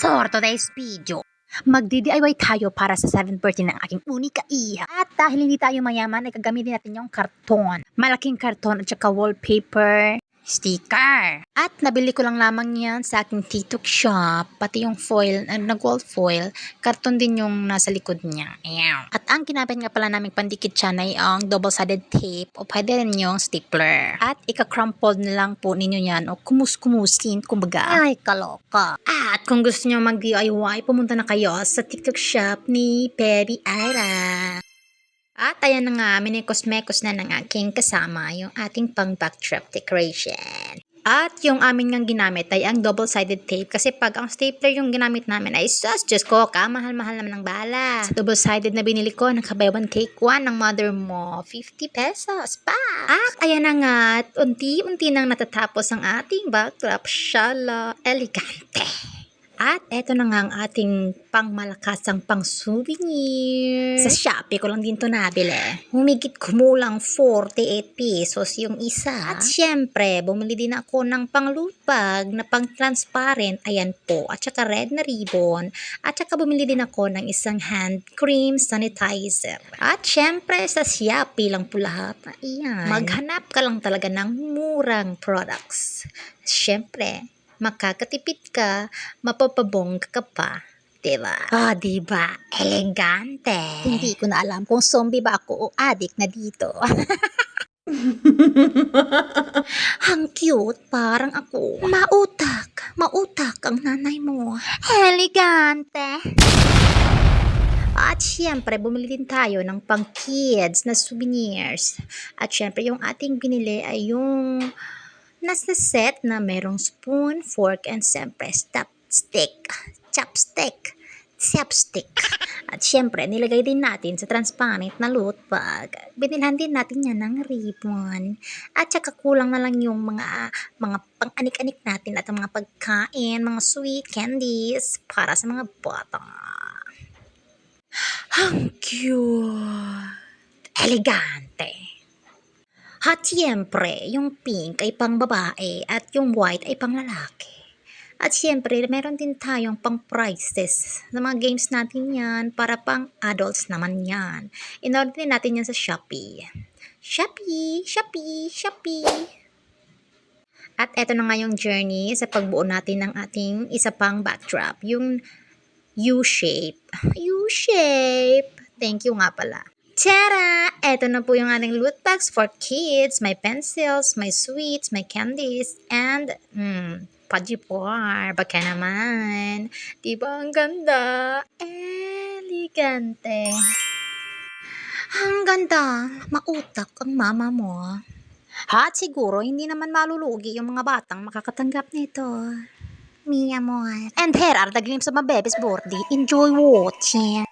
For today's video, magdi-DIY tayo para sa 7th birthday ng aking unika iha. At dahil hindi tayo mayaman, ay gagamitin natin yung karton. Malaking karton at saka wallpaper, sticker. At nabili ko lang lamang yan sa aking TikTok shop. Pati yung foil, nag-wall foil, karton din yung nasa likod niya. Ayan. At ang ginamit nga pala naming pandikit siya na yung double-sided tape o pwede rin yung stapler. At ika-crumpled na lang po ninyo yan o kumus-kumusin, kumbaga. Ay, kaloka. At kung gusto nyo mag-DIY, pumunta na kayo sa TikTok shop ni Baby Ira. At ayan na nga, minikos-mekos na ng aking kasama yung ating pang backdrop decoration. At yung amin ngang ginamit ay ang double-sided tape kasi pag ang stapler yung ginamit namin ay sus, Diyos ko, kamahal-mahal naman ng bala. Sa double-sided na binili ko, nakabuy one take one ng mother mo, 50 pesos pa. At ayan na nga, at unti-unti nang natatapos ang ating backdrop, shala, elegante. At eto na nga ang ating pangmalakasang pang souvenir. Sa Shopee ko lang din to nabili. Humigit kumulang 48 pesos yung isa. At syempre, bumili din ako ng pang loot bag na pang transparent. Ayan po. At saka red na ribbon. At saka bumili din ako ng isang hand cream sanitizer. At syempre, sa Shopee lang po lahat. Ayan. Maghanap ka lang talaga ng murang products. Syempre, makakatipid ka, mapapabongga ka pa. Diba? Oh, diba? Elegante. Hindi ko na alam kung zombie ba ako o addict na dito. Ang cute, parang ako. Mautak ang nanay mo. Elegante. At syempre, bumili din tayo ng pang kids na souvenirs. At syempre, yung ating binili ay yung nasa set na merong spoon, fork, and siyempre chopstick. At syempre, nilagay din natin sa transparent na loot bag. Binilhan din natin yan ng ribbon. At saka kulang na lang yung mga pang-anik-anik natin at ang mga pagkain, mga sweet candies para sa mga bata. Ang cute! Elegante! At siyempre, yung pink ay pang babae at yung white ay pang lalaki. At siyempre, meron din tayong pang prizes sa mga games natin yan para pang adults naman yan. In-order din natin yan sa Shopee. Shopee! At eto na nga yung journey sa pagbuo natin ng ating isa pang backdrop. Yung U-shape. Thank you nga pala. Tara! Eto na po yung ating loot bags for kids. May pencils, may sweets, may candies, and pajipor. Baka naman. Diba ang ganda? Elegante. Ang ganda. Mautak ang mama mo. At siguro, hindi naman malulugi yung mga batang makakatanggap nito. Mia mo. And here are the glimpse of my baby's birthday. Enjoy watching.